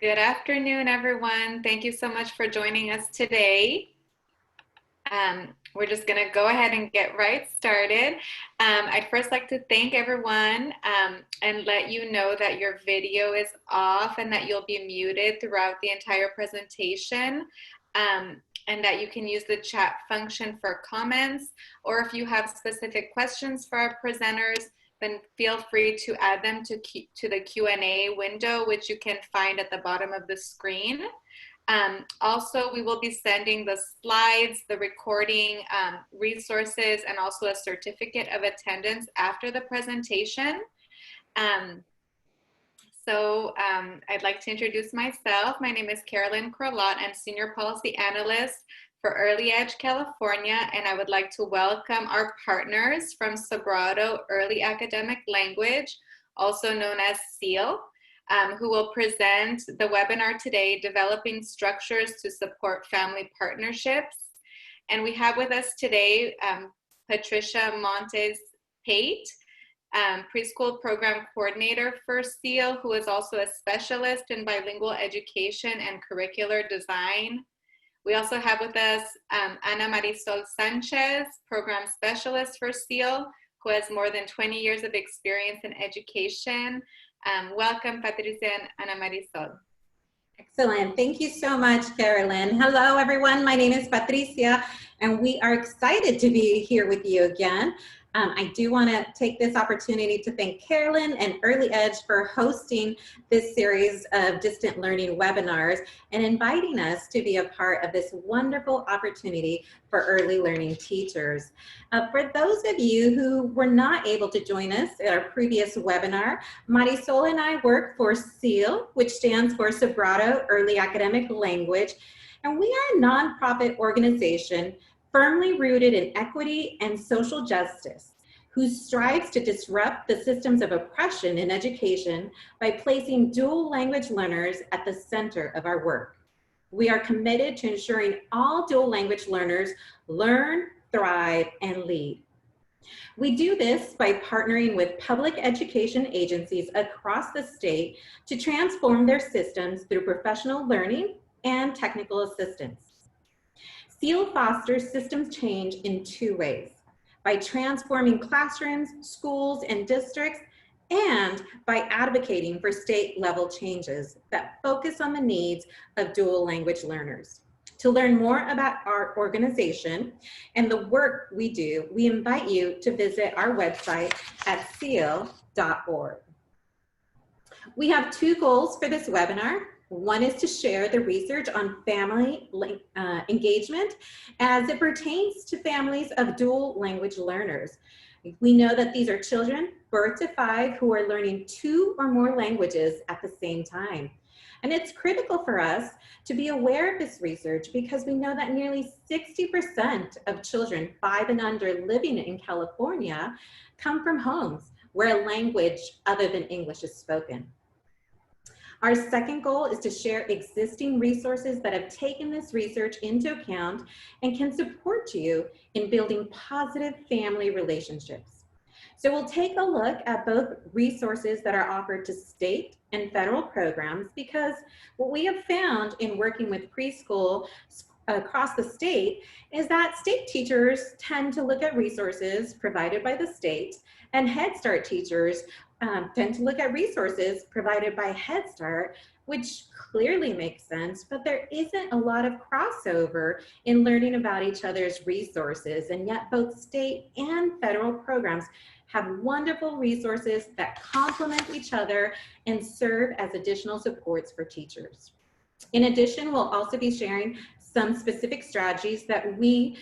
Good afternoon, everyone. Thank you so much for joining us today. We're just going to go ahead and get right started. I'd first like to thank everyone and let you know that your video is off and that you'll be muted throughout the entire presentation, and that you can use the chat function for comments, or if you have specific questions for our presenters, then feel free to add them to the Q&A window, which you can find at the bottom of the screen. Also, we will be sending the slides, the recording, resources, and also a certificate of attendance after the presentation. I'd like to introduce myself. My name is Carolyn Crolot. I'm Senior Policy Analyst for Early Edge California, and I would like to welcome our partners from Sobrato Early Academic Language, also known as SEAL, who will present the webinar today, Developing Structures to Support Family Partnerships. And we have with us today Patricia Montes-Pate, Preschool Program Coordinator for SEAL, who is also a specialist in bilingual education and curricular design. We also have with us Ana Marisol Sanchez, Program Specialist for SEAL, who has more than 20 years of experience in education. Welcome, Patricia and Ana Marisol. Excellent. Thank you so much, Carolyn. Hello, everyone. My name is Patricia, and we are excited to be here with you again. I do want to take this opportunity to thank Carolyn and Early Edge for hosting this series of distant learning webinars and inviting us to be a part of this wonderful opportunity for early learning teachers. For those of you who were not able to join us at our previous webinar, Marisol and I work for SEAL, which stands for Sobrato Early Academic Language, and we are a nonprofit organization firmly rooted in equity and social justice, who strives to disrupt the systems of oppression in education by placing dual language learners at the center of our work. We are committed to ensuring all dual language learners learn, thrive, and lead. We do this by partnering with public education agencies across the state to transform their systems through professional learning and technical assistance. SEAL fosters systems change in two ways: by transforming classrooms, schools, and districts, and by advocating for state-level changes that focus on the needs of dual language learners. To learn more about our organization and the work we do, we invite you to visit our website at seal.org. We have two goals for this webinar. One is to share the research on family engagement as it pertains to families of dual language learners. We know that these are children birth to 5 who are learning 2 or more languages at the same time. And it's critical for us to be aware of this research because we know that nearly 60% of children 5 and under living in California come from homes where a language other than English is spoken. Our second goal is to share existing resources that have taken this research into account and can support you in building positive family relationships. So we'll take a look at both resources that are offered to state and federal programs, because what we have found in working with preschool across the state is that state teachers tend to look at resources provided by the state, and Head Start teachers tend to look at resources provided by Head Start, which clearly makes sense, but there isn't a lot of crossover in learning about each other's resources, and yet both state and federal programs have wonderful resources that complement each other and serve as additional supports for teachers. In addition, we'll also be sharing some specific strategies that we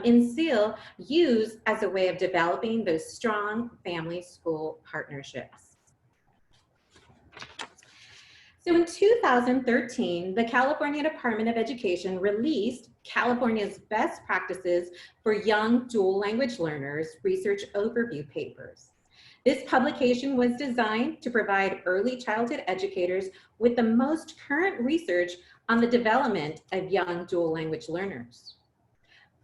in SEAL use as a way of developing those strong family-school partnerships. So in 2013, the California Department of Education released California's Best Practices for Young Dual Language Learners Research Overview Papers. This publication was designed to provide early childhood educators with the most current research on the development of young dual language learners.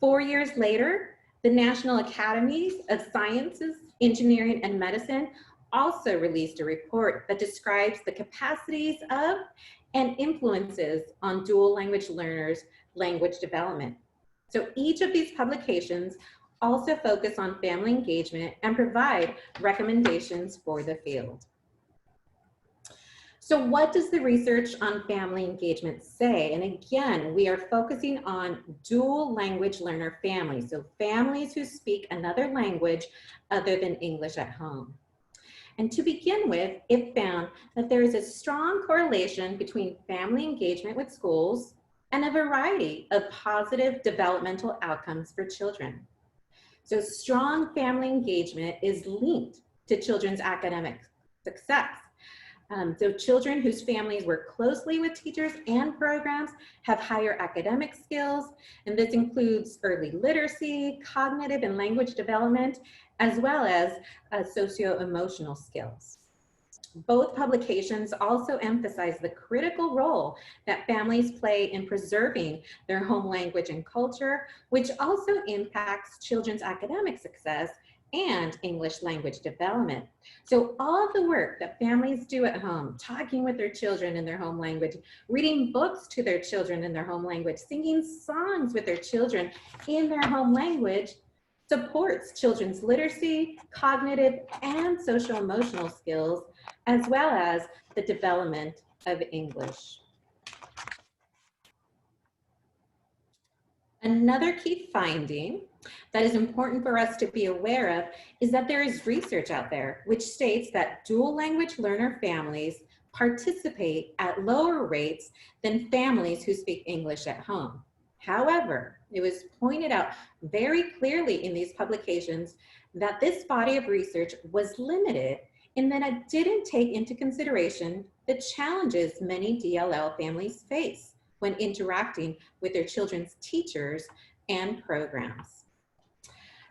4 years later, the National Academies of Sciences, Engineering, and Medicine also released a report that describes the capacities of and influences on dual language learners' language development. So each of these publications also focus on family engagement and provide recommendations for the field. So what does the research on family engagement say? And again, we are focusing on dual language learner families, so families who speak another language other than English at home. And to begin with, it found that there is a strong correlation between family engagement with schools and a variety of positive developmental outcomes for children. So strong family engagement is linked to children's academic success. So children whose families work closely with teachers and programs have higher academic skills, and this includes early literacy, cognitive and language development, as well as socio-emotional skills. Both publications also emphasize the critical role that families play in preserving their home language and culture, which also impacts children's academic success and English language development. So all the work that families do at home, talking with their children in their home language, reading books to their children in their home language, singing songs with their children in their home language, supports children's literacy, cognitive, and social emotional skills, as well as the development of English. Another key finding that is important for us to be aware of is that there is research out there which states that dual language learner families participate at lower rates than families who speak English at home. However, it was pointed out very clearly in these publications that this body of research was limited in that it didn't take into consideration the challenges many DLL families face when interacting with their children's teachers and programs.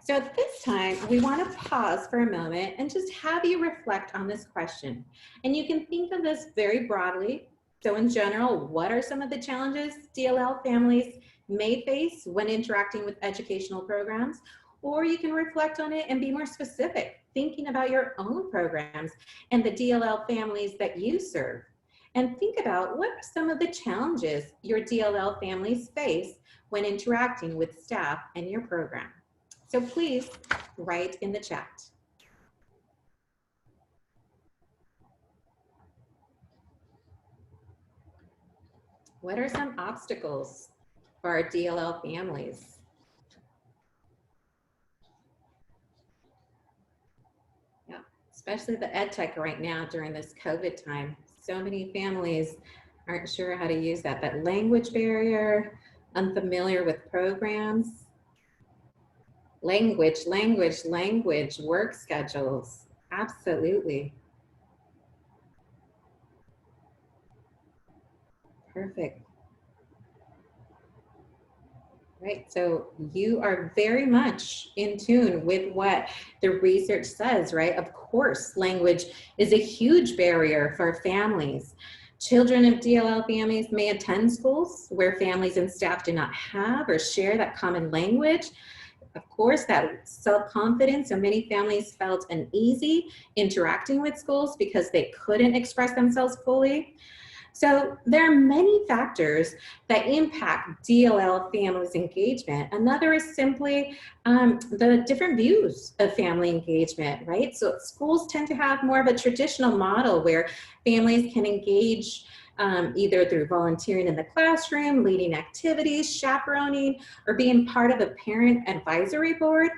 So at this time, we want to pause for a moment and just have you reflect on this question. And you can think of this very broadly. So in general, what are some of the challenges DLL families may face when interacting with educational programs? Or you can reflect on it and be more specific, thinking about your own programs and the DLL families that you serve. And think about what are some of the challenges your DLL families face when interacting with staff and your program. So please write in the chat. What are some obstacles for our DLL families? Yeah, especially the ed tech right now during this COVID time. So many families aren't sure how to use that, but language barrier, unfamiliar with programs, language, work schedules, absolutely. Perfect. Right, so you are very much in tune with what the research says, right? Of course, language is a huge barrier for families. Children of DLL families may attend schools where families and staff do not have or share that common language. Of course, that self-confidence, so many families felt uneasy interacting with schools because they couldn't express themselves fully. So there are many factors that impact DLL families' engagement. Another is simply the different views of family engagement, right? So schools tend to have more of a traditional model where families can engage either through volunteering in the classroom, leading activities, chaperoning, or being part of a parent advisory board.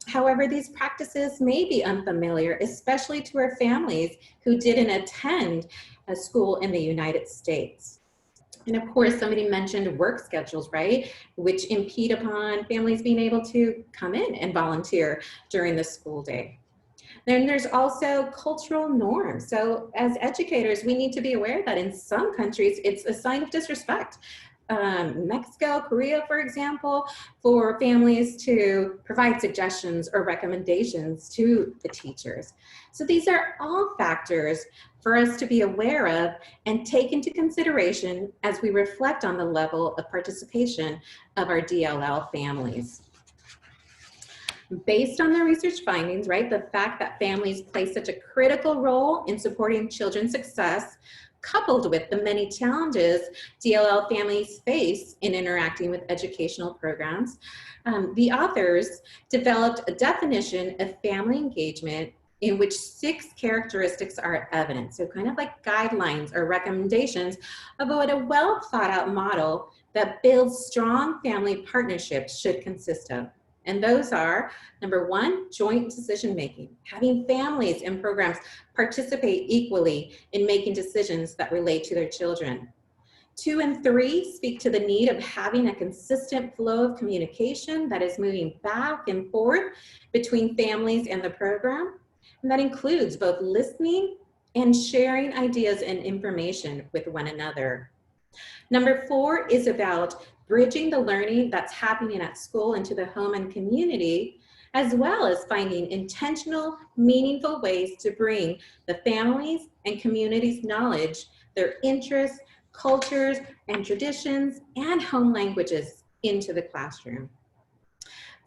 However, these practices may be unfamiliar, especially to our families who didn't attend a school in the United States. And of course, somebody mentioned work schedules, right? Which impede upon families being able to come in and volunteer during the school day. Then there's also cultural norms. So as educators, we need to be aware that in some countries, it's a sign of disrespect. Mexico, Korea, for example, for families to provide suggestions or recommendations to the teachers. So these are all factors for us to be aware of and take into consideration as we reflect on the level of participation of our DLL families. Based on the research findings, right, the fact that families play such a critical role in supporting children's success, coupled with the many challenges DLL families face in interacting with educational programs, the authors developed a definition of family engagement in which 6 characteristics are evident. So kind of like guidelines or recommendations of what a well thought out model that builds strong family partnerships should consist of. And those are, number 1, joint decision making, having families and programs participate equally in making decisions that relate to their children. 2 and 3 speak to the need of having a consistent flow of communication that is moving back and forth between families and the program. And that includes both listening and sharing ideas and information with one another. Number 4 is about bridging the learning that's happening at school into the home and community, as well as finding intentional, meaningful ways to bring the families and communities' knowledge, their interests, cultures, and traditions, and home languages into the classroom.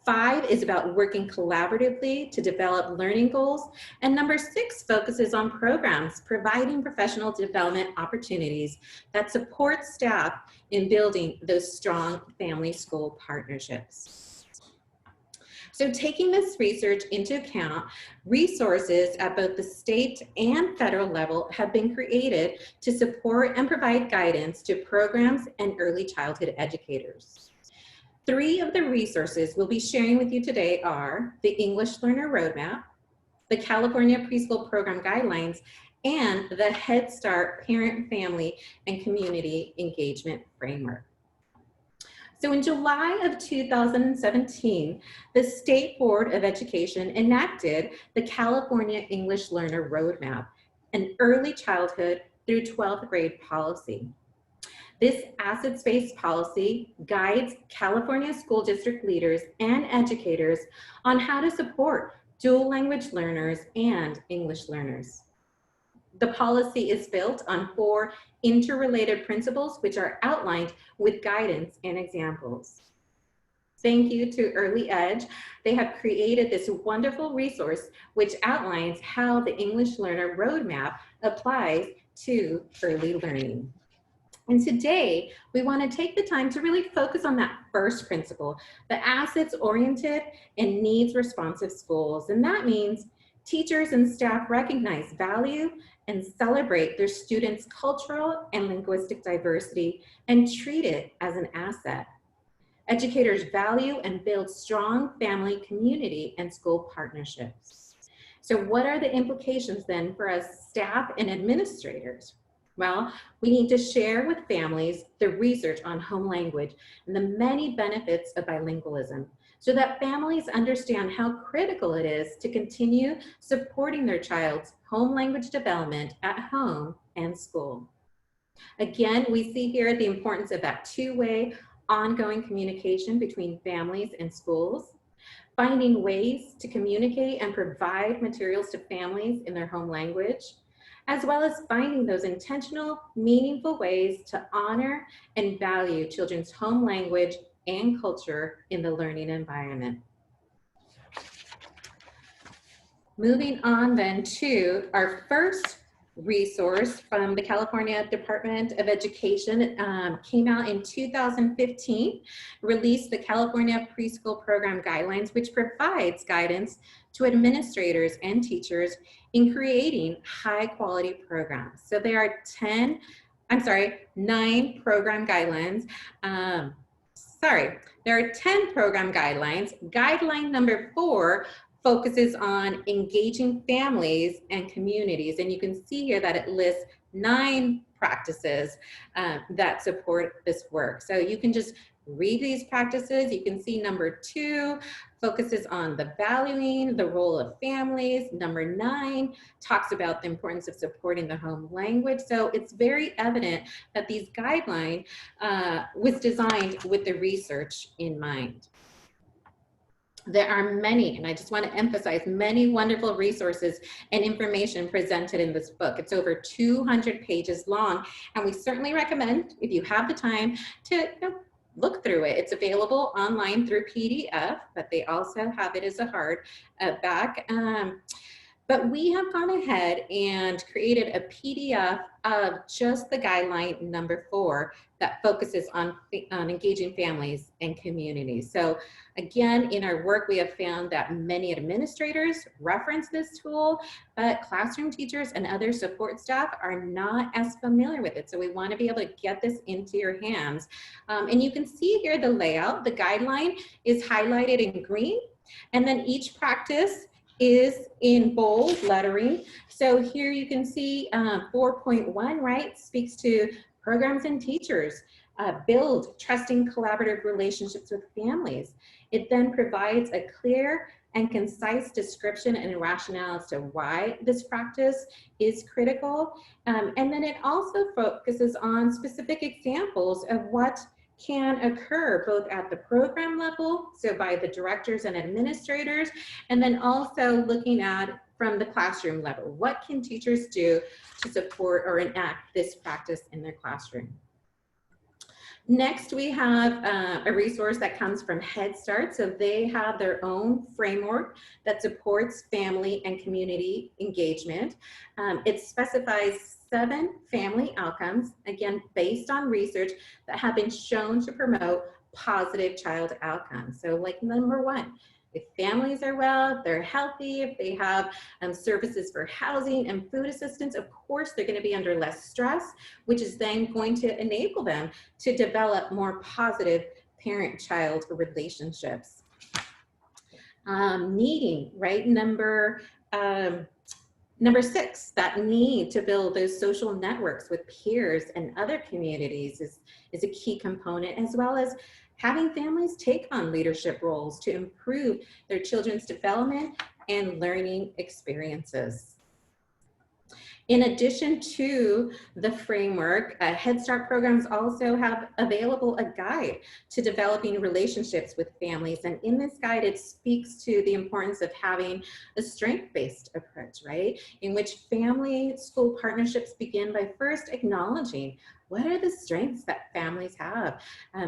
5 is about working collaboratively to develop learning goals. And number 6 focuses on programs providing professional development opportunities that support staff in building those strong family-school partnerships. So taking this research into account, resources at both the state and federal level have been created to support and provide guidance to programs and early childhood educators. 3 of the resources we'll be sharing with you today are the English Learner Roadmap, the California Preschool Program Guidelines, and the Head Start Parent, Family, and Community Engagement Framework. So in July of 2017, the State Board of Education enacted the California English Learner Roadmap, an early childhood through 12th grade policy. This assets-based policy guides California school district leaders and educators on how to support dual language learners and English learners. The policy is built on 4 interrelated principles which are outlined with guidance and examples. Thank you to Early Edge. They have created this wonderful resource which outlines how the English Learner Roadmap applies to early learning. And today, we want to take the time to really focus on that first principle, the assets-oriented and needs-responsive schools. And that means teachers and staff recognize value and celebrate their students' cultural and linguistic diversity and treat it as an asset. Educators value and build strong family, community, and school partnerships. So what are the implications then for us staff and administrators? Well, we need to share with families the research on home language and the many benefits of bilingualism so that families understand how critical it is to continue supporting their child's home language development at home and school. Again, we see here the importance of that two-way ongoing communication between families and schools, finding ways to communicate and provide materials to families in their home language, as well as finding those intentional, meaningful ways to honor and value children's home language and culture in the learning environment. Moving on then to our first resource from the California Department of Education, came out in 2015, released the California Preschool Program Guidelines, which provides guidance to administrators and teachers in creating high quality programs. So there are 9 program guidelines. There are 10 program guidelines. Guideline number 4 focuses on engaging families and communities. And you can see here that it lists 9 practices that support this work. So you can just read these practices. You can see number 2 focuses on the valuing the role of families. Number 9 talks about the importance of supporting the home language. So it's very evident that these guidelines was designed with the research in mind. There are many, and I just want to emphasize, many wonderful resources and information presented in this book. It's over 200 pages long, and we certainly recommend, if you have the time, to look through it. It's available online through PDF, but they also have it as a hardback. But we have gone ahead and created a PDF of just the guideline number 4 that focuses on engaging families and communities. So again, in our work, we have found that many administrators reference this tool, but classroom teachers and other support staff are not as familiar with it. So we want to be able to get this into your hands. And you can see here the layout. The guideline is highlighted in green, and then each practice is in bold lettering. So here you can see 4.1, right, speaks to programs and teachers, build trusting collaborative relationships with families. It then provides a clear and concise description and rationale as to why this practice is critical. And then it also focuses on specific examples of what can occur both at the program level, so by the directors and administrators, and then also looking at from the classroom level, what can teachers do to support or enact this practice in their classroom. Next, we have a resource that comes from Head Start. So they have their own framework that supports family and community engagement. It specifies 7 family outcomes, again, based on research that have been shown to promote positive child outcomes. So like number 1, if families are well, if they're healthy, if they have services for housing and food assistance, of course, they're going to be under less stress, which is then going to enable them to develop more positive parent-child relationships. Needing, right? Number 6, that need to build those social networks with peers and other communities is a key component, as well as having families take on leadership roles to improve their children's development and learning experiences. In addition to the framework, Head Start programs also have available a guide to developing relationships with families. And in this guide, it speaks to the importance of having a strength-based approach, right? In which family-school partnerships begin by first acknowledging what are the strengths that families have?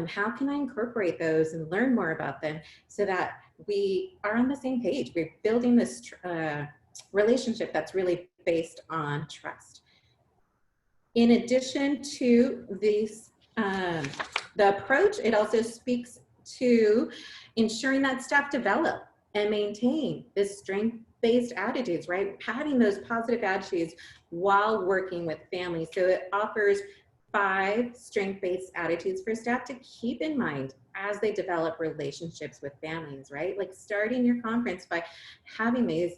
How can I incorporate those and learn more about them so that we are on the same page? We're building this relationship that's really based on trust. In addition to these, the approach, it also speaks to ensuring that staff develop and maintain this strength-based attitudes, right? Having those positive attitudes while working with families. So it offers 5 strength-based attitudes for staff to keep in mind as they develop relationships with families, right? Like starting your conference by having these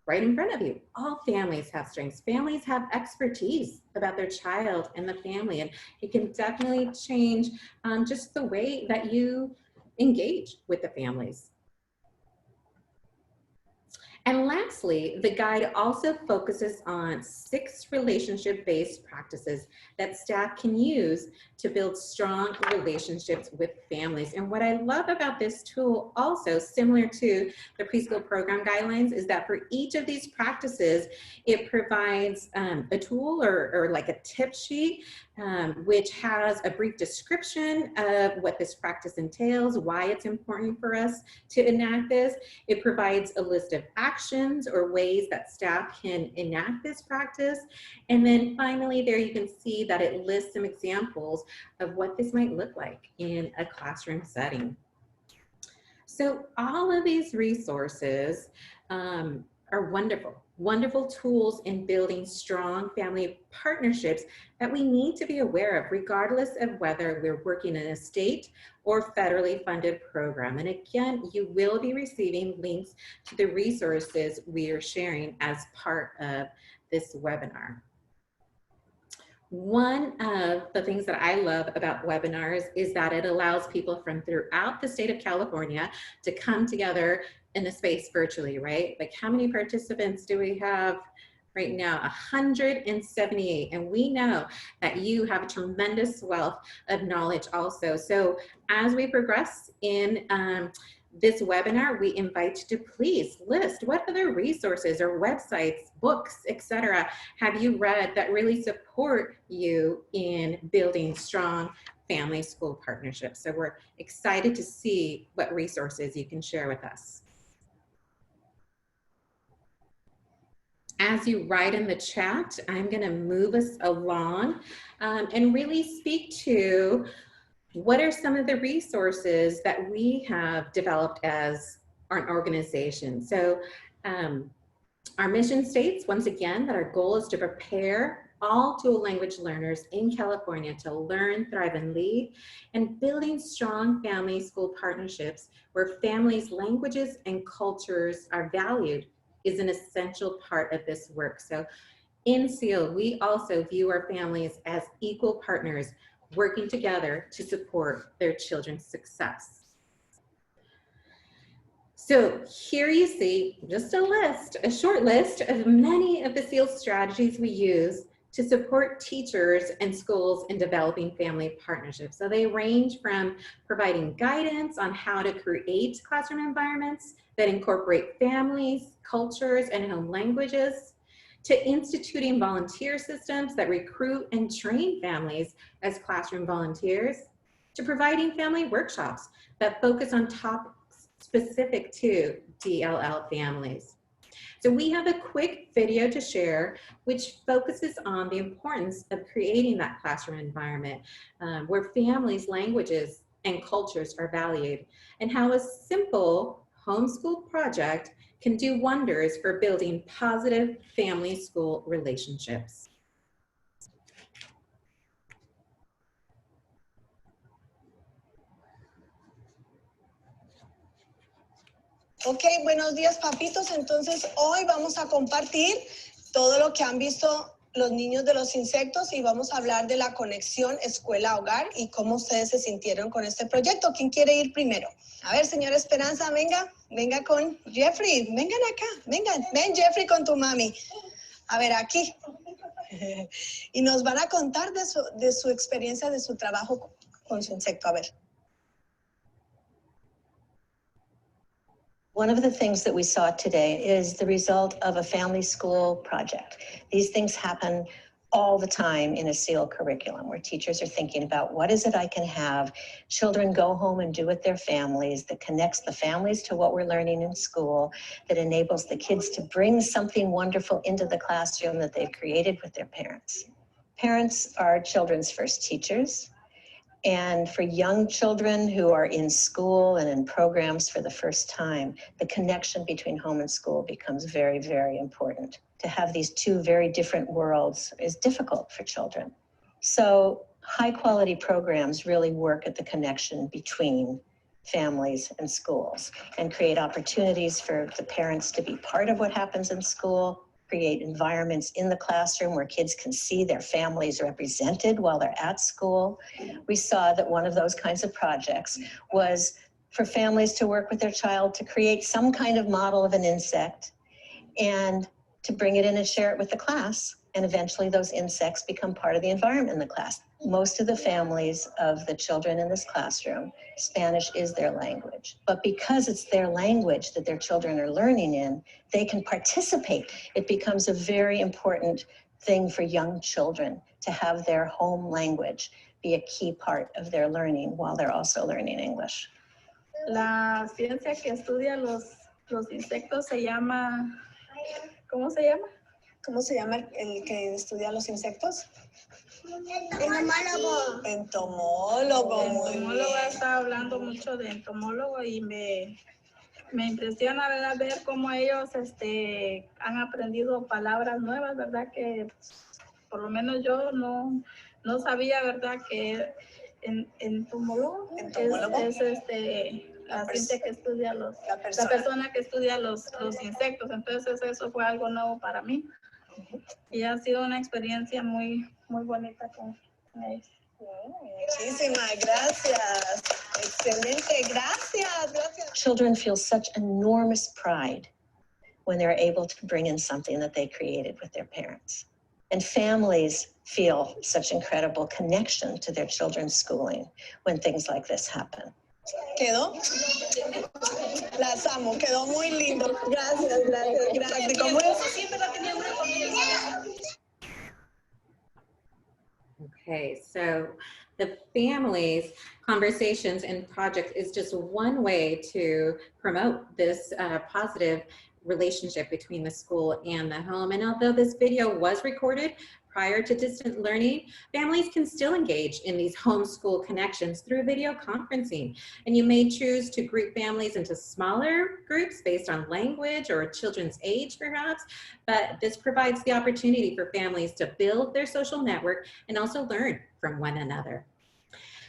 right in front of you. All families have strengths. Families have expertise about their child and the family, and it can definitely change just the way that you engage with the families. And lastly, the guide also focuses on 6 relationship-based practices that staff can use to build strong relationships with families. And what I love about this tool also, similar to the preschool program guidelines, is that for each of these practices, it provides a tool or like a tip sheet, which has a brief description of what this practice entails, why it's important for us to enact this. It provides a list of actions or ways that staff can enact this practice. And then finally there you can see that it lists some examples of what this might look like in a classroom setting. So all of these resources are wonderful tools in building strong family partnerships that we need to be aware of, regardless of whether we're working in a state or federally funded program. And again, you will be receiving links to the resources we are sharing as part of this webinar. One of the things that I love about webinars is that it allows people from throughout the state of California to come together in the space virtually, right? Like how many participants do we have right now? 178. And we know that you have a tremendous wealth of knowledge also. So as we progress in this webinar, we invite you to please list what other resources or websites, books, etc. have you read that really support you in building strong family school partnerships. So we're excited to see what resources you can share with us. As you write in the chat, I'm going to move us along and really speak to what are some of the resources that we have developed as an organization. So our mission states, once again, that our goal is to prepare all dual language learners in California to learn, thrive, and lead, and building strong family school partnerships where families' languages and cultures are valued is an essential part of this work. So in SEAL, we also view our families as equal partners working together to support their children's success. So here you see just a short list of many of the SEAL strategies we use to support teachers and schools in developing family partnerships. So they range from providing guidance on how to create classroom environments that incorporate families, cultures, and home languages, to instituting volunteer systems that recruit and train families as classroom volunteers, to providing family workshops that focus on topics specific to DLL families. So we have a quick video to share which focuses on the importance of creating that classroom environment where families' languages and cultures are valued, and how a simple homeschool project can do wonders for building positive family-school relationships. Ok, buenos días papitos. Entonces hoy vamos a compartir todo lo que han visto los niños de los insectos y vamos a hablar de la conexión escuela-hogar y cómo ustedes se sintieron con este proyecto. ¿Quién quiere ir primero? A ver, señora Esperanza, venga con Jeffrey. Vengan acá, vengan. Ven Jeffrey con tu mami. A ver, aquí. Y nos van a contar de su experiencia, de su trabajo con su insecto. A ver. One of the things that we saw today is the result of a family school project. These things happen all the time in a SEAL curriculum where teachers are thinking about what is it I can have children go home and do with their families that connects the families to what we're learning in school, that enables the kids to bring something wonderful into the classroom that they've created with their parents. Parents are children's first teachers. And for young children who are in school and in programs for the first time, the connection between home and school becomes very, very important. To have these two very different worlds is difficult for children. So high quality programs really work at the connection between families and schools and create opportunities for the parents to be part of what happens in school, create environments in the classroom where kids can see their families represented while they're at school. We saw that one of those kinds of projects was for families to work with their child to create some kind of model of an insect and to bring it in and share it with the class. And eventually those insects become part of the environment in the class. Most of the families of the children in this classroom, Spanish is their language. But because it's their language that their children are learning in, they can participate. It becomes a very important thing for young children to have their home language be a key part of their learning while they're also learning English. La ciencia que estudia los insectos se llama, ¿cómo se llama? ¿Cómo se llama el que estudia los insectos? Entomólogo. Entomólogo. El Muy entomólogo bien. está hablando mucho de entomólogo y me impresiona, ¿verdad? Ver cómo ellos han aprendido palabras nuevas, ¿verdad? Que por lo menos yo no sabía, ¿verdad? Que entomólogo es la ciencia que estudia la persona que estudia los insectos. Entonces eso fue algo nuevo para mí. Y ha sido una experiencia muy, muy bonita con ellos. Muchísimas gracias. Excelente. Gracias. Children feel such enormous pride when they're able to bring in something that they created with their parents. And families feel such incredible connection to their children's schooling when things like this happen. ¿Quedó? Las amo, quedó muy lindo. Gracias. ¿Cómo es? Okay, so the families, conversations, and projects is just one way to promote this positive relationship between the school and the home. And although this video was recorded prior to distant learning, families can still engage in these homeschool connections through video conferencing. And you may choose to group families into smaller groups based on language or children's age, perhaps, but this provides the opportunity for families to build their social network and also learn from one another.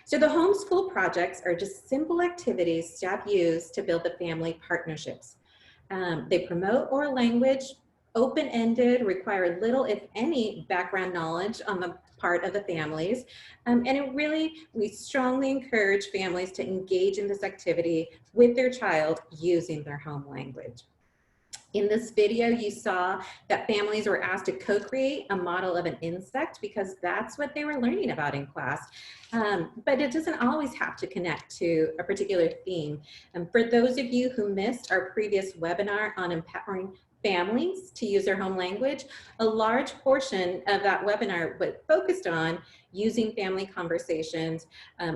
So the homeschool projects are just simple activities staff use to build the family partnerships. They promote oral language, open-ended, require little, if any, background knowledge on the part of the families. And we strongly encourage families to engage in this activity with their child using their home language. In this video, you saw that families were asked to co-create a model of an insect because that's what they were learning about in class. But it doesn't always have to connect to a particular theme. For those of you who missed our previous webinar on empowering families to use their home language, a large portion of that webinar was focused on using family conversations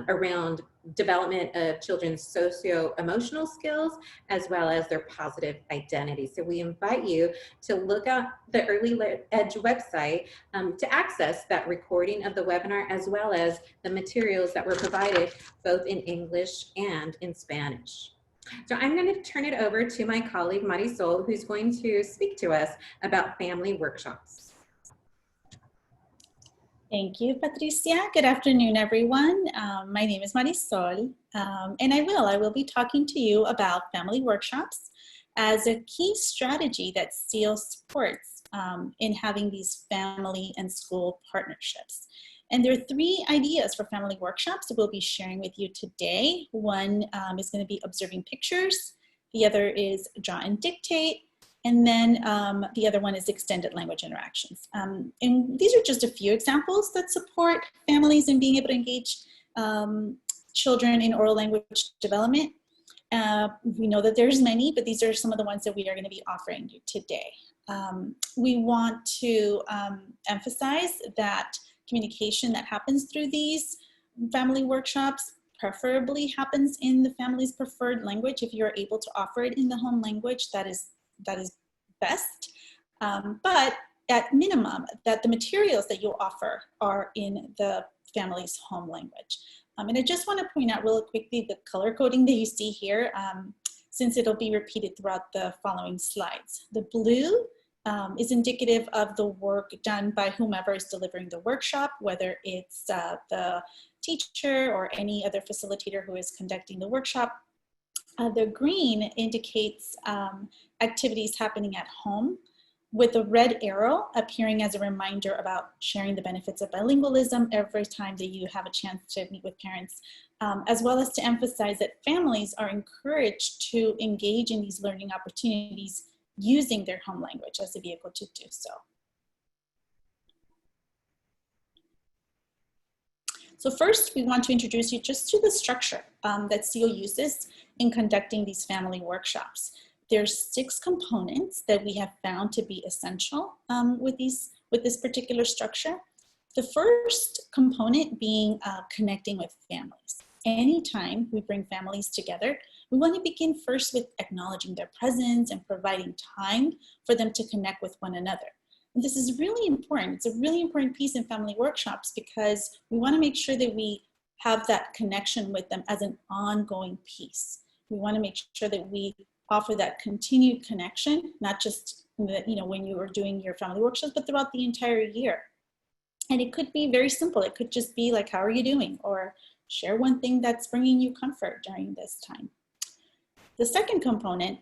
around development of children's socio-emotional skills as well as their positive identity. So we invite you to look at the Early Edge website to access that recording of the webinar as well as the materials that were provided both in English and in Spanish. So I'm going to turn it over to my colleague Marisol, who's going to speak to us about family workshops. Thank you, Patricia. Good afternoon, everyone. My name is Marisol, and I will be talking to you about family workshops as a key strategy that SEAL supports in having these family and school partnerships. And there are 3 ideas for family workshops that we'll be sharing with you today. One is going to be observing pictures. The other is draw and dictate. And then the other one is extended language interactions. And these are just a few examples that support families in being able to engage children in oral language development. We know that there's many, but these are some of the ones that we are going to be offering you today. We want to emphasize that communication that happens through these family workshops preferably happens in the family's preferred language. If you're able to offer it in the home language, that is best. But at minimum, that the materials that you'll offer are in the family's home language. And I just want to point out really quickly the color coding that you see here, since it'll be repeated throughout the following slides. The blue is indicative of the work done by whomever is delivering the workshop, whether it's the teacher or any other facilitator who is conducting the workshop. The green indicates activities happening at home, with a red arrow appearing as a reminder about sharing the benefits of bilingualism every time that you have a chance to meet with parents, as well as to emphasize that families are encouraged to engage in these learning opportunities using their home language as a vehicle to do so. So first, we want to introduce you just to the structure that SEAL uses in conducting these family workshops. There's 6 components that we have found to be essential with this particular structure. The first component being connecting with families. Anytime we bring families together, we want to begin first with acknowledging their presence and providing time for them to connect with one another. And this is really important. It's a really important piece in family workshops because we want to make sure that we have that connection with them as an ongoing piece. We want to make sure that we offer that continued connection, not just when you are doing your family workshops, but throughout the entire year. And it could be very simple. It could just be like, how are you doing? Or share one thing that's bringing you comfort during this time. The second component,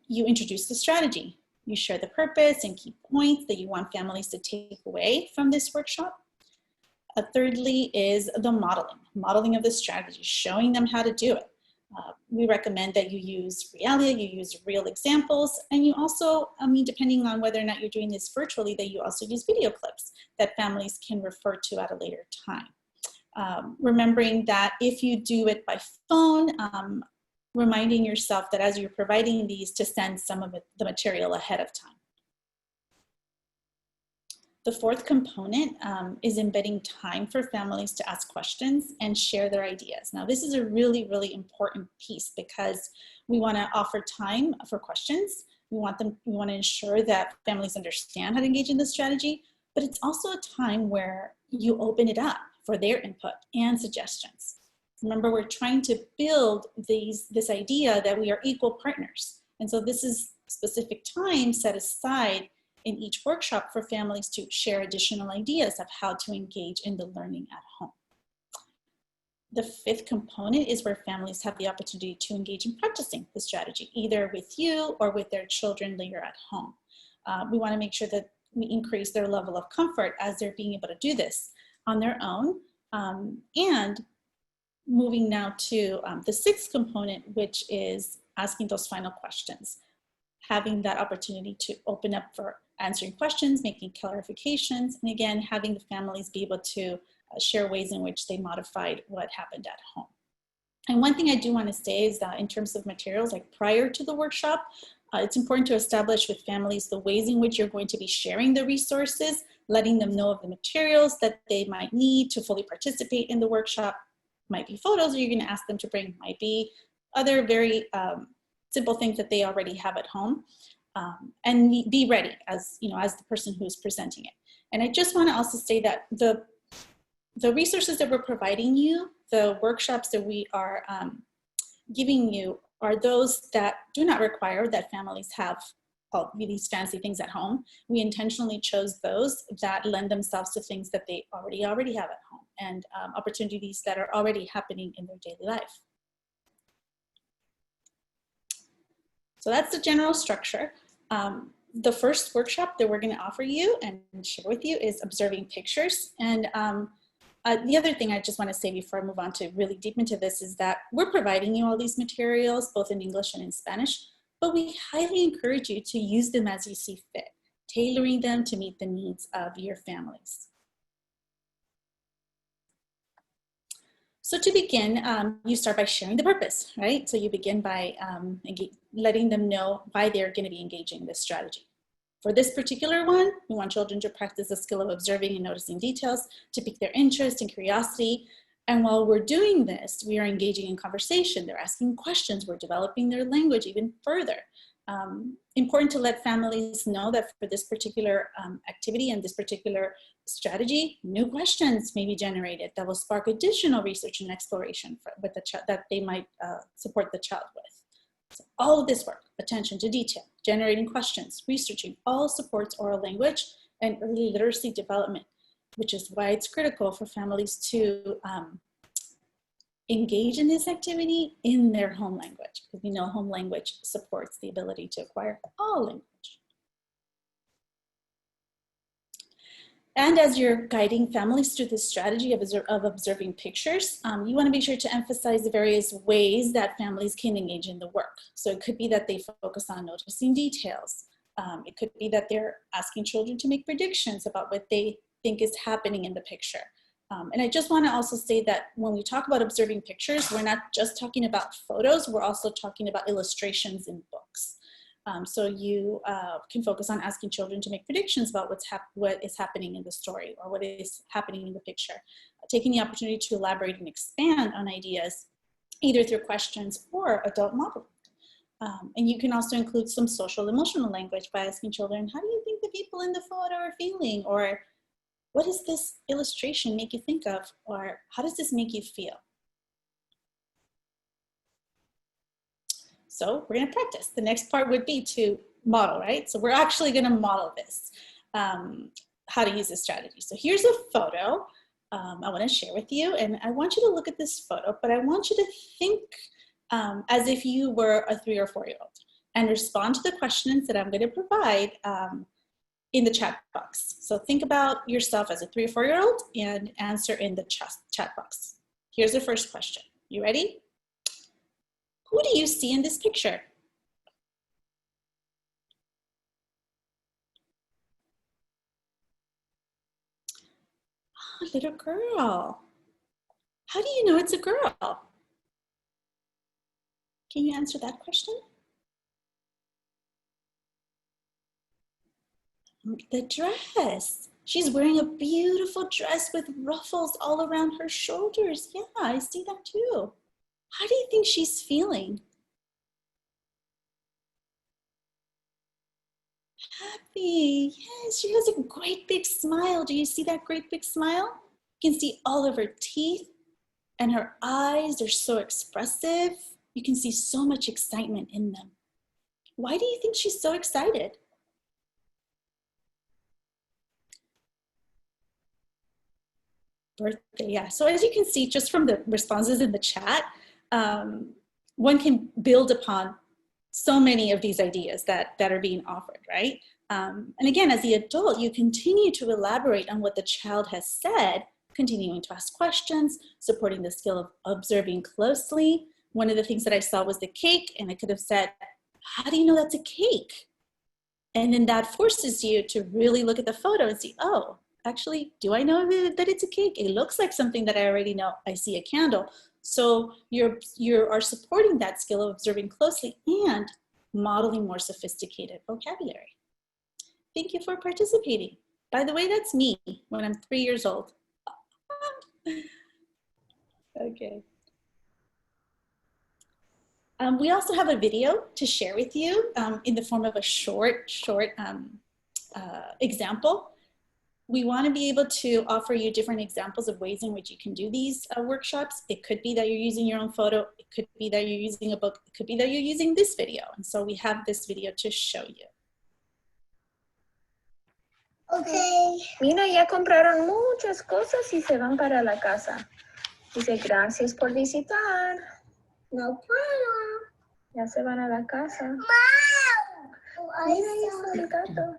you introduce the strategy. You share the purpose and key points that you want families to take away from this workshop. Thirdly is the modeling of the strategy, showing them how to do it. We recommend that you use realia, you use real examples, and you also, depending on whether or not you're doing this virtually, that you also use video clips that families can refer to at a later time. Remembering that if you do it by phone, reminding yourself that as you're providing these to send some of the material ahead of time. The fourth component is embedding time for families to ask questions and share their ideas. Now, this is a really, really important piece because we want to offer time for questions. We want to ensure that families understand how to engage in this strategy, but it's also a time where you open it up for their input and suggestions. Remember, we're trying to build this idea that we are equal partners. And so this is specific time set aside in each workshop for families to share additional ideas of how to engage in the learning at home. The fifth component is where families have the opportunity to engage in practicing the strategy, either with you or with their children later at home. We want to make sure that we increase their level of comfort as they're being able to do this on their own. And moving now to the sixth component, which is asking those final questions. Having that opportunity to open up for answering questions, making clarifications, and again, having the families be able to share ways in which they modified what happened at home. And one thing I do want to say is that in terms of materials, like prior to the workshop, it's important to establish with families the ways in which you're going to be sharing the resources, letting them know of the materials that they might need to fully participate in the workshop. Might be photos that you're going to ask them to bring, might be other very simple things that they already have at home, and be ready as the person who's presenting it. And I just want to also say that the resources that we're providing you, the workshops that we are giving you, are those that do not require that families have all these fancy things at home. We intentionally chose those that lend themselves to things that they already have at home, and opportunities that are already happening in their daily life. So that's the general structure. The first workshop that we're going to offer you and share with you is observing pictures. And the other thing I just want to say before I move on to really deep into this is that we're providing you all these materials, both in English and in Spanish, but we highly encourage you to use them as you see fit, tailoring them to meet the needs of your families. So to begin, you start by sharing the purpose, right? So you begin by letting them know why they're going to be engaging in this strategy. For this particular one, we want children to practice the skill of observing and noticing details to pique their interest and curiosity. And while we're doing this, we are engaging in conversation. They're asking questions. We're developing their language even further. Important to let families know that for this particular activity and this particular strategy, new questions may be generated that will spark additional research and exploration with the that they might support the child with. So all of this work, attention to detail, generating questions, researching, all supports oral language and early literacy development, which is why it's critical for families to engage in this activity in their home language, because we know home language supports the ability to acquire all language. And as you're guiding families through this strategy of observing pictures, you want to be sure to emphasize the various ways that families can engage in the work. So it could be that they focus on noticing details. It could be that they're asking children to make predictions about what they think is happening in the picture. And I just want to also say that when we talk about observing pictures, we're not just talking about photos, we're also talking about illustrations in books. So you can focus on asking children to make predictions about what is happening in the story or what is happening in the picture. Taking the opportunity to elaborate and expand on ideas, either through questions or adult modeling. And you can also include some social emotional language by asking children, how do you think the people in the photo are feeling? Or what does this illustration make you think of? Or how does this make you feel? So we're gonna practice. The next part would be to model, right? So we're actually gonna model this, how to use this strategy. So here's a photo I wanna share with you, and I want you to look at this photo, but I want you to think as if you were a 3 or 4-year-old and respond to the questions that I'm gonna provide in the chat box. So think about yourself as a 3 or 4-year-old and answer in the chat box. Here's the first question. You ready? Who do you see in this picture? Oh, a little girl. How do you know it's a girl? Can you answer that question? The dress. She's wearing a beautiful dress with ruffles all around her shoulders. Yeah, I see that too. How do you think she's feeling? Happy. Yes, she has a great big smile. Do you see that great big smile? You can see all of her teeth and her eyes are so expressive. You can see so much excitement in them. Why do you think she's so excited? Birthday, yeah. So as you can see, just from the responses in the chat, one can build upon so many of these ideas that are being offered, right? And again, as the adult, you continue to elaborate on what the child has said, continuing to ask questions, supporting the skill of observing closely. One of the things that I saw was the cake, and I could have said, how do you know that's a cake? And then that forces you to really look at the photo and see, oh, actually, do I know that it's a cake? It looks like something that I already know. I see a candle. So you are supporting that skill of observing closely and modeling more sophisticated vocabulary. Thank you for participating. By the way, that's me when I'm 3 years old. Okay. We also have a video to share with you in the form of a short example. We want to be able to offer you different examples of ways in which you can do these workshops. It could be that you're using your own photo. It could be that you're using a book. It could be that you're using this video. And so we have this video to show you. Okay. Mira, ya compraron muchas cosas y se van para la casa. Dice, gracias por visitar. No problem. Ya se van a la casa. Mom! Mira, ahí está el gato.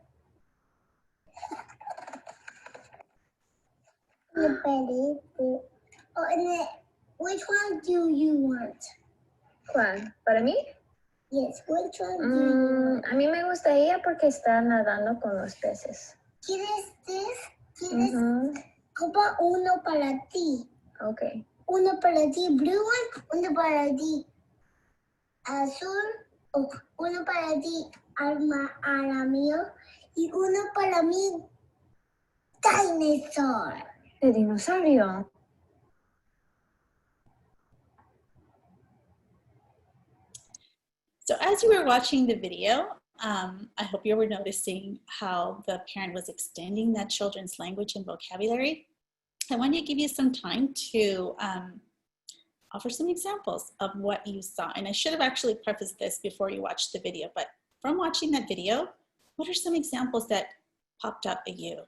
Which one do you want? ¿Cuál? ¿Para mí? Yes, which one do you want? A mí me gusta ella porque está nadando con los peces. ¿Quieres this? ¿Quieres? Compra uno para ti. Okay. Uno para ti, blue one, uno para ti, azul, uno para ti, aramillo, y uno para mí, dinosaur. ¿De dinosaurio? So as you were watching the video, I hope you were noticing how the parent was extending that children's language and vocabulary. I want to give you some time to offer some examples of what you saw. And I should have actually prefaced this before you watched the video, but from watching that video, what are some examples that popped up at you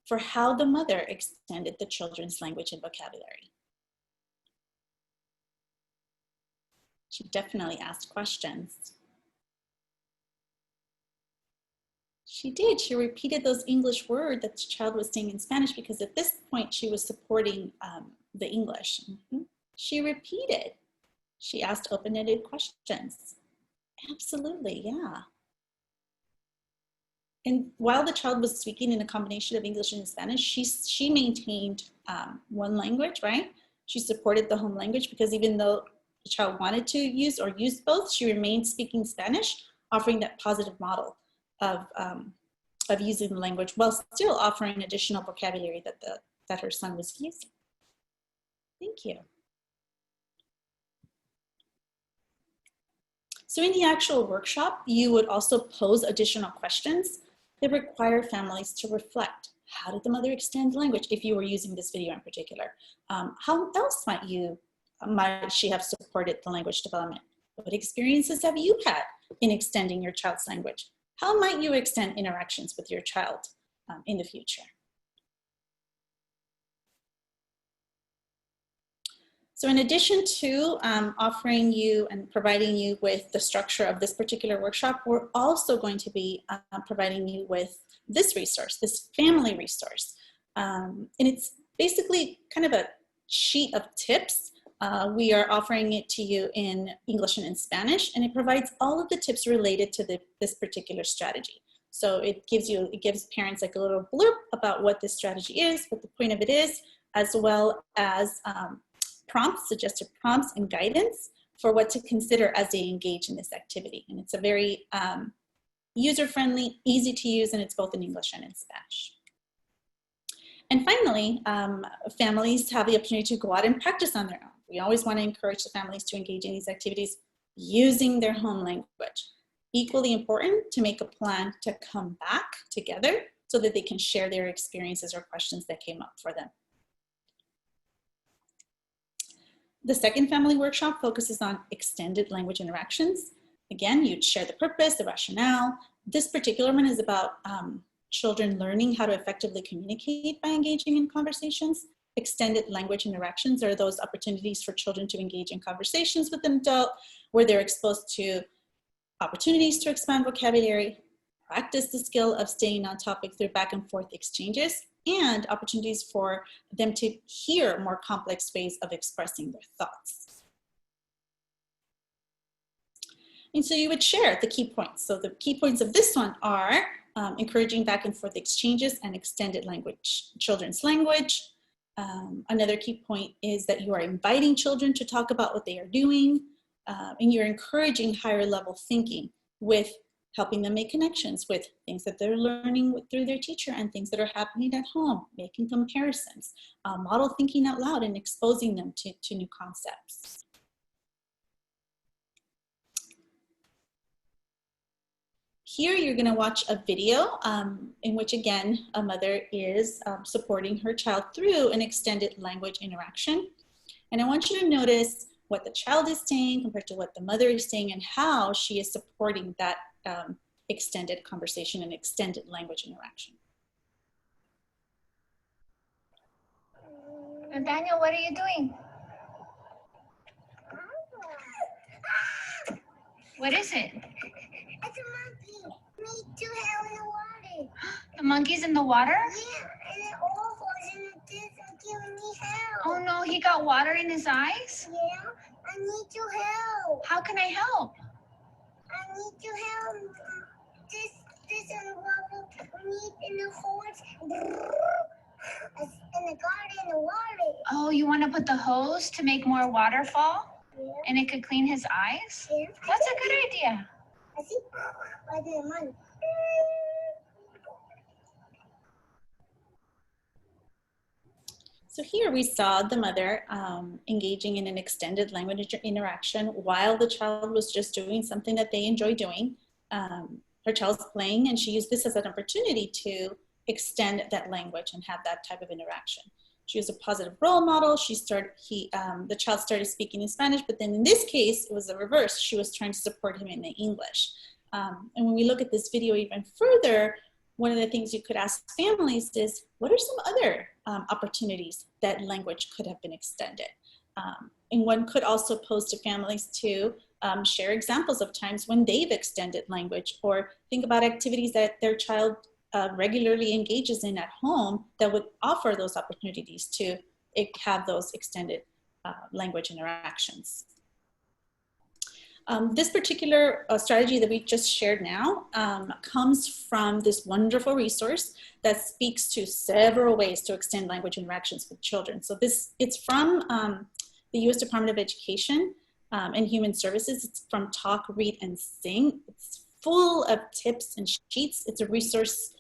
for how the mother extended the children's language and vocabulary? She definitely asked questions. She did. She repeated those English words that the child was saying in Spanish because at this point she was supporting the English. She repeated. She asked open-ended questions. Absolutely, yeah. And while the child was speaking in a combination of English and Spanish, she maintained one language, right? She supported the home language because even though the child wanted to use or used both, she remained speaking Spanish, offering that positive model of using the language while still offering additional vocabulary that her son was using. Thank you. So in the actual workshop, you would also pose additional questions that require families to reflect. How did the mother extend language if you were using this video in particular? How else might she have supported the language development? What experiences have you had in extending your child's language? How might you extend interactions with your child in the future? So in addition to offering you and providing you with the structure of this particular workshop, we're also going to be providing you with this resource, this family resource. And it's basically kind of a sheet of tips. We are offering it to you in English and in Spanish, and it provides all of the tips related to this particular strategy. So it gives parents like a little blurb about what this strategy is, what the point of it is, as well as prompts, suggested prompts and guidance for what to consider as they engage in this activity. And it's a very user-friendly, easy to use, and it's both in English and in Spanish. And finally, families have the opportunity to go out and practice on their own. We always want to encourage the families to engage in these activities using their home language. Equally important to make a plan to come back together so that they can share their experiences or questions that came up for them. The second family workshop focuses on extended language interactions. Again, you'd share the purpose, the rationale. This particular one is about children learning how to effectively communicate by engaging in conversations. Extended language interactions are those opportunities for children to engage in conversations with an adult where they're exposed to opportunities to expand vocabulary, practice the skill of staying on topic through back and forth exchanges, and opportunities for them to hear more complex ways of expressing their thoughts. And so you would share the key points. So the key points of this one are encouraging back and forth exchanges and extended language, children's language. Another key point is that you are inviting children to talk about what they are doing, and you're encouraging higher level thinking with helping them make connections with things that they're learning through their teacher and things that are happening at home, making comparisons, model thinking out loud and exposing them to new concepts. Here you're going to watch a video in which, again, a mother is supporting her child through an extended language interaction. And I want you to notice what the child is saying compared to what the mother is saying and how she is supporting that extended conversation and extended language interaction. Daniel, what are you doing? What is it? It's a monkey. Me too, hell in the water. The monkey's in the water? Yeah, and it all goes in this and giving me help. Oh no, he got water in his eyes? Yeah, I need your help. How can I help? I need your help. This and what we need in the hose. In the garden, in the water. Oh, you want to put the hose to make more water fall? Yeah. And it could clean his eyes? Yeah. That's a good idea. I see. I did mine. So here we saw the mother engaging in an extended language interaction while the child was just doing something that they enjoy doing. Her child's playing, and she used this as an opportunity to extend that language and have that type of interaction. She was a positive role model. The child started speaking in Spanish, but then in this case, it was the reverse. She was trying to support him in the English. And when we look at this video even further, one of the things you could ask families is, what are some other opportunities that language could have been extended? And one could also pose to families to share examples of times when they've extended language, or think about activities that their child regularly engages in at home that would offer those opportunities to have those extended language interactions. This particular strategy that we just shared now comes from this wonderful resource that speaks to several ways to extend language interactions with children. So it's from the U.S. Department of Education and Human Services. It's from Talk, Read, and Sing. It's full of tips and sheets. It's a resource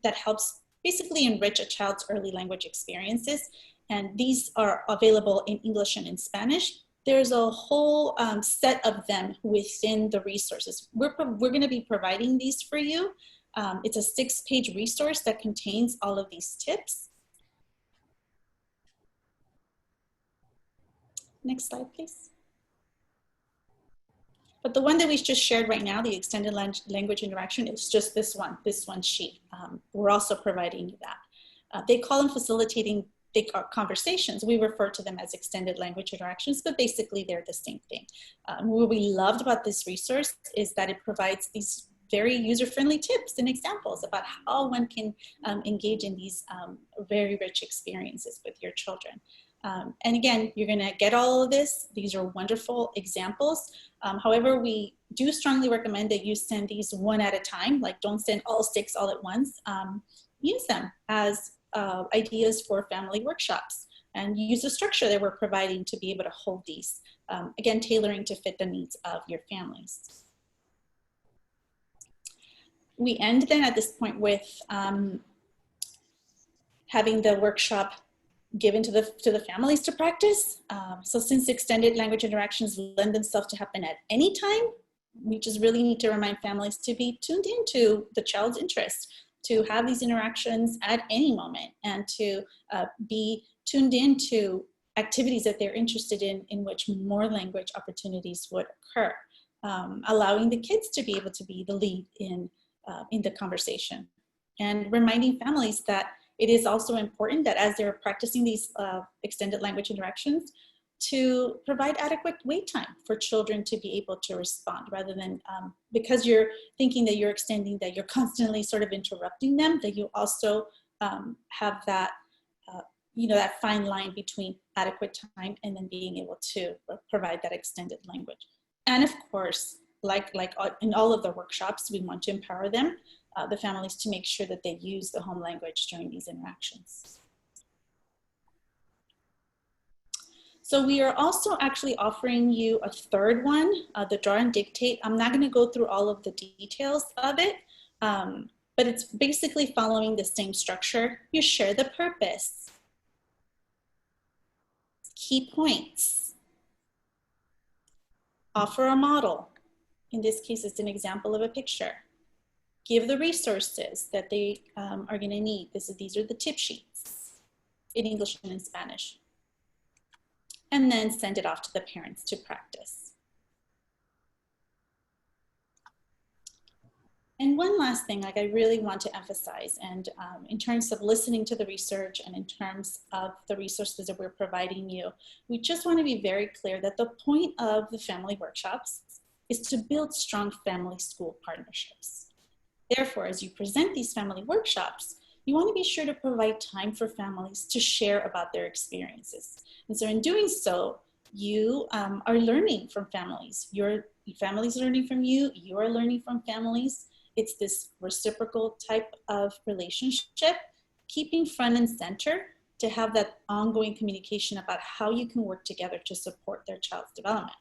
that helps basically enrich a child's early language experiences. And these are available in English and in Spanish. There's a whole set of them within the resources. We're going to be providing these for you. It's a 6-page resource that contains all of these tips. Next slide, please. But the one that we just shared right now, the extended language interaction, is just this one sheet. We're also providing you that. They call them facilitating big conversations. We refer to them as extended language interactions, but basically they're the same thing. What we loved about this resource is that it provides these very user-friendly tips and examples about how one can engage in these very rich experiences with your children. And again, you're gonna get all of this. These are wonderful examples. However, we do strongly recommend that you send these one at a time, like don't send all 6 all at once. Use them as ideas for family workshops, and use the structure that we're providing to be able to hold these, again, tailoring to fit the needs of your families. We end then at this point with having the workshop given to the families to practice. So since extended language interactions lend themselves to happen at any time, we just really need to remind families to be tuned into the child's interest, to have these interactions at any moment, and to be tuned into activities that they're interested in which more language opportunities would occur, allowing the kids to be able to be the lead in the conversation, and reminding families that it is also important that as they're practicing these extended language interactions, to provide adequate wait time for children to be able to respond, rather than because you're thinking that you're extending, that you're constantly sort of interrupting them, that you also have that that fine line between adequate time and then being able to provide that extended language. And of course, like in all of the workshops, we want to empower them, the families, to make sure that they use the home language during these interactions. So we are also actually offering you a third one, the Draw and Dictate. I'm not going to go through all of the details of it, but it's basically following the same structure. You share the purpose, key points, offer a model. In this case, it's an example of a picture. Give the resources that they are going to need. These are the tip sheets in English and in Spanish. And then send it off to the parents to practice. And one last thing, I really want to emphasize, and in terms of listening to the research and in terms of the resources that we're providing you, we just want to be very clear that the point of the family workshops is to build strong family-school partnerships. Therefore, as you present these family workshops, you want to be sure to provide time for families to share about their experiences. And so in doing so, you are learning from families. Your family's learning from you, you are learning from families. It's this reciprocal type of relationship, keeping front and center to have that ongoing communication about how you can work together to support their child's development.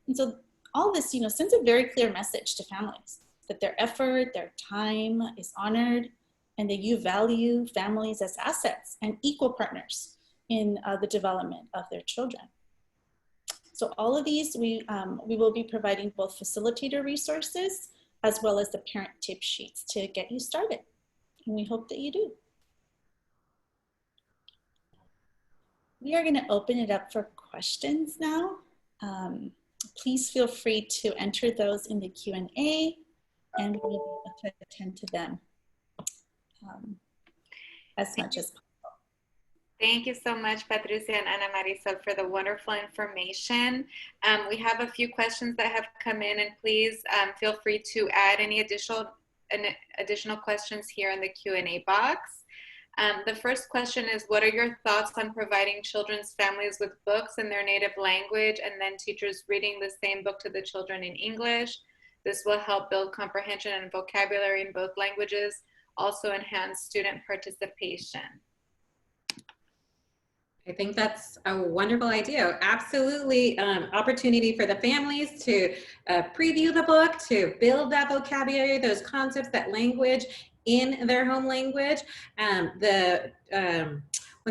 And so all this, sends a very clear message to families that their effort, their time is honored, and that you value families as assets and equal partners in the development of their children. So all of these, we will be providing both facilitator resources as well as the parent tip sheets to get you started. And we hope that you do. We are going to open it up for questions now. Please feel free to enter those in the Q&A, and we'll be able to attend to them as much as possible. Thank you so much, Patricia and Ana Marisol, for the wonderful information. We have a few questions that have come in, and please feel free to add any additional questions here in the Q&A box. The first question is, what are your thoughts on providing children's families with books in their native language and then teachers reading the same book to the children in English? This will help build comprehension and vocabulary in both languages, also enhance student participation. I think that's a wonderful idea. Absolutely, opportunity for the families to preview the book, to build that vocabulary, those concepts, that language in their home language. When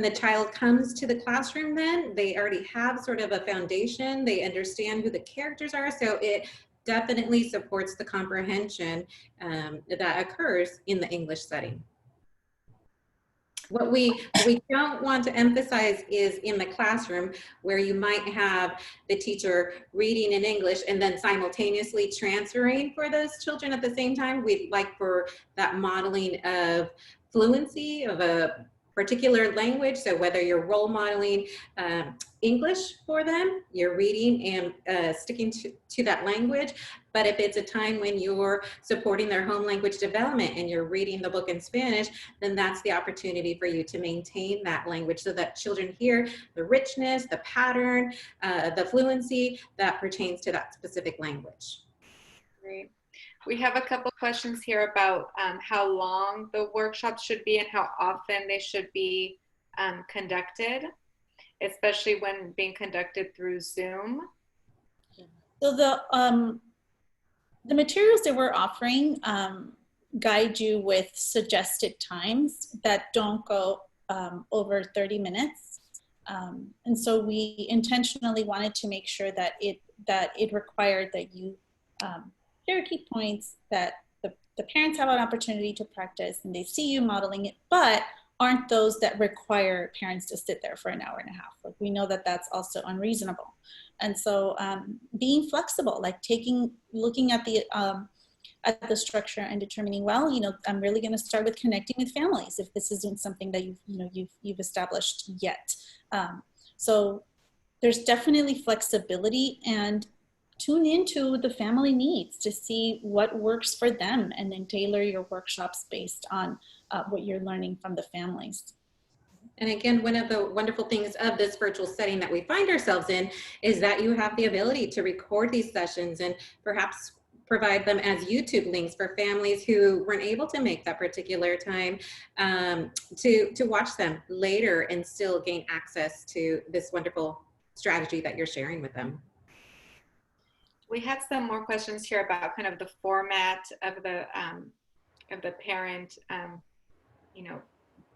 the child comes to the classroom, then they already have sort of a foundation. They understand who the characters are, so it definitely supports the comprehension that occurs in the English setting. What we don't want to emphasize is in the classroom where you might have the teacher reading in English and then simultaneously transferring for those children at the same time. We'd like for that modeling of fluency of a particular language. So whether you're role modeling English for them, you're reading and sticking to that language. But if it's a time when you're supporting their home language development and you're reading the book in Spanish, then that's the opportunity for you to maintain that language so that children hear the richness, the pattern, the fluency that pertains to that specific language. Great. We have a couple questions here about how long the workshops should be and how often they should be conducted, especially when being conducted through Zoom. So the materials that we're offering guide you with suggested times that don't go over 30 minutes. And so we intentionally wanted to make sure that it required that you share key points, that the parents have an opportunity to practice and they see you modeling it, but aren't those that require parents to sit there for an hour and a half. Like, we know that that's also unreasonable. And so being flexible, like looking at the structure and determining, well, you know, I'm really going to start with connecting with families if this isn't something that you've established yet. So there's definitely flexibility, and tune into the family needs to see what works for them, and then tailor your workshops based on what you're learning from the families. And again, one of the wonderful things of this virtual setting that we find ourselves in is that you have the ability to record these sessions and perhaps provide them as YouTube links for families who weren't able to make that particular time to watch them later and still gain access to this wonderful strategy that you're sharing with them. We had some more questions here about kind of the format of the parent, you know,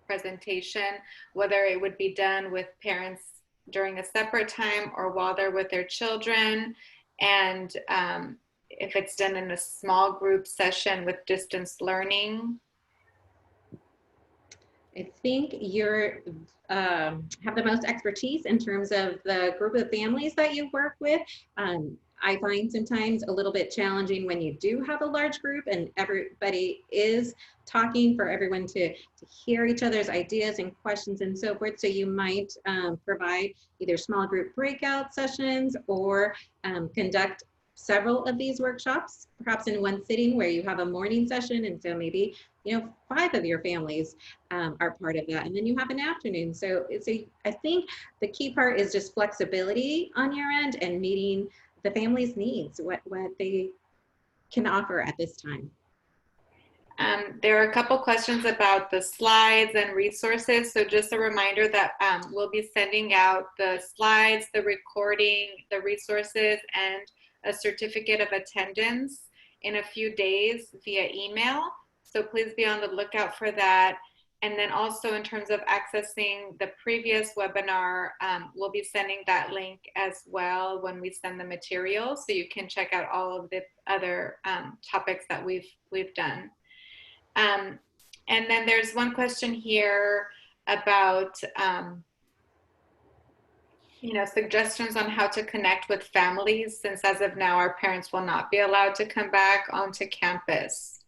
presentation, whether it would be done with parents during a separate time or while they're with their children, and if it's done in a small group session with distance learning. I think you're have the most expertise in terms of the group of families that you work with. I find sometimes a little bit challenging when you do have a large group and everybody is talking, for everyone to hear each other's ideas and questions and so forth. So you might provide either small group breakout sessions or conduct several of these workshops, perhaps in one sitting where you have a morning session. And so maybe, you know, 5 of your families are part of that. And then you have an afternoon. So I think the key part is just flexibility on your end and meeting the family's needs, what they can offer at this time. There are a couple questions about the slides and resources. So just a reminder that we'll be sending out the slides, the recording, the resources, and a certificate of attendance in a few days via email. So please be on the lookout for that. And then also in terms of accessing the previous webinar, we'll be sending that link as well when we send the material, so you can check out all of the other topics that we've done. And then there's one question here about you know, suggestions on how to connect with families, since as of now our parents will not be allowed to come back onto campus.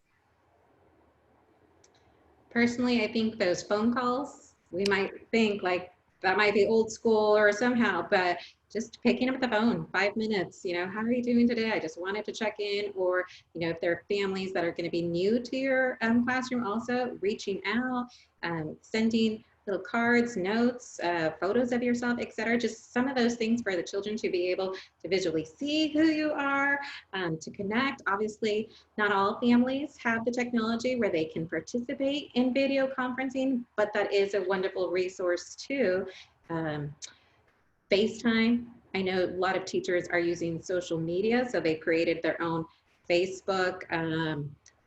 Personally, I think those phone calls, we might think like that might be old school or somehow, but just picking up the phone, 5 minutes, you know, how are you doing today? I just wanted to check in. Or, you know, if there are families that are going to be new to your classroom, also reaching out, sending little cards, notes, photos of yourself, etc. Just some of those things for the children to be able to visually see who you are, to connect. Obviously, not all families have the technology where they can participate in video conferencing, but that is a wonderful resource too. FaceTime. I know a lot of teachers are using social media, so they created their own Facebook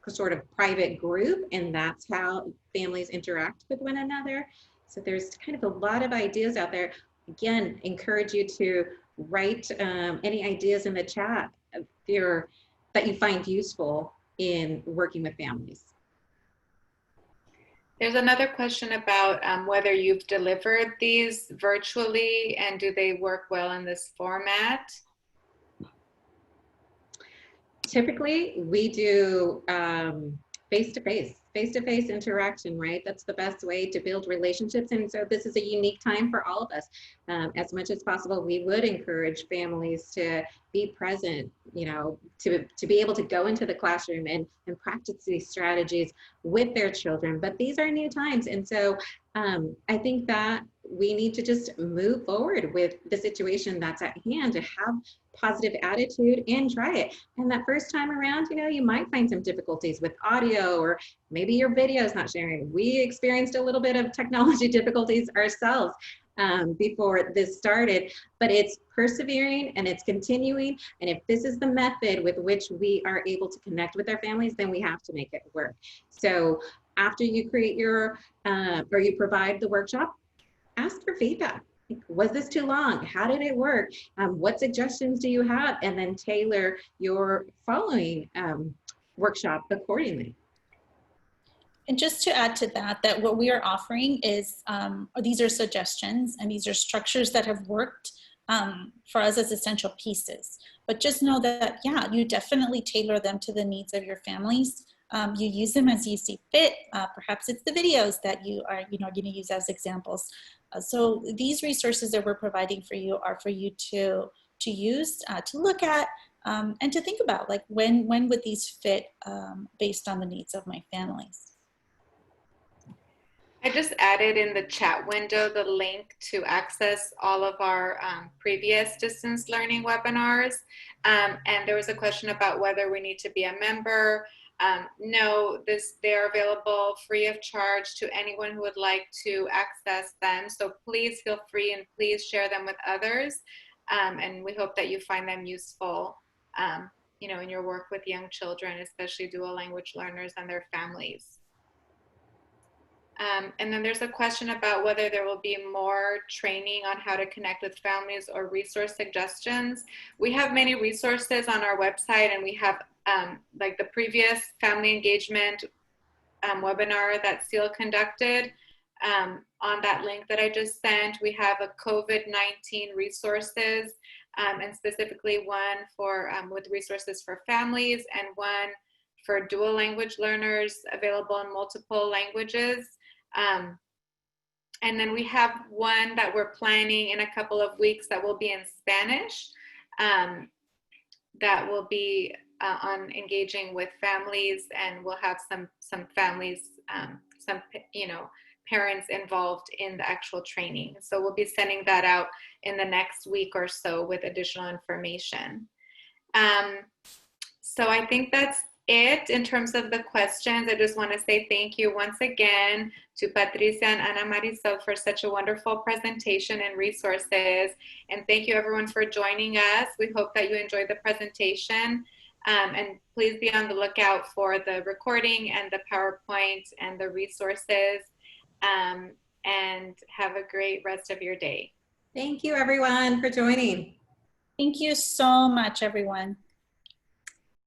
sort of private group, and that's how families interact with one another. So there's kind of a lot of ideas out there. Again, encourage you to write any ideas in the chat that you find useful in working with families. There's another question about whether you've delivered these virtually and do they work well in this format? Typically, we do face-to-face interaction, right? That's the best way to build relationships. And so this is a unique time for all of us. As much as possible, we would encourage families to be present, you know, to be able to go into the classroom and practice these strategies with their children. But these are new times. And so I think that we need to just move forward with the situation that's at hand, to have positive attitude and try it. And that first time around, you know, you might find some difficulties with audio, or maybe your video is not sharing. We experienced a little bit of technology difficulties ourselves before this started, but it's persevering and it's continuing. And if this is the method with which we are able to connect with our families, then we have to make it work. So after you create your, or you provide the workshop, ask for feedback. Was this too long? How did it work? What suggestions do you have? And then tailor your following workshop accordingly. And just to add to that, that what we are offering is, these are suggestions and these are structures that have worked for us as essential pieces. But just know that, yeah, you definitely tailor them to the needs of your families. You use them as you see fit. Perhaps it's the videos that you are, going to use as examples. So these resources that we're providing for you are for you to use, to look at, and to think about, like when would these fit based on the needs of my families. I just added in the chat window the link to access all of our previous distance learning webinars. And there was a question about whether we need to be a member. No, they're available free of charge to anyone who would like to access them. So please feel free and please share them with others. And we hope that you find them useful, in your work with young children, especially dual language learners and their families. And then there's a question about whether there will be more training on how to connect with families or resource suggestions. We have many resources on our website, and we have like the previous family engagement webinar that SEAL conducted. On that link that I just sent, we have a COVID-19 resources, and specifically one for with resources for families and one for dual language learners available in multiple languages. And then we have one that we're planning in a couple of weeks that will be in Spanish, that will be on engaging with families, and we'll have some families, some parents involved in the actual training. So we'll be sending that out in the next week or so with additional information. So I think that's it in terms of the questions. I just want to say thank you once again to Patricia and Ana Marisol for such a wonderful presentation and resources. And thank you everyone for joining us. We hope that you enjoyed the presentation. And please be on the lookout for the recording and the PowerPoint and the resources. And have a great rest of your day. Thank you everyone for joining. Thank you so much, everyone.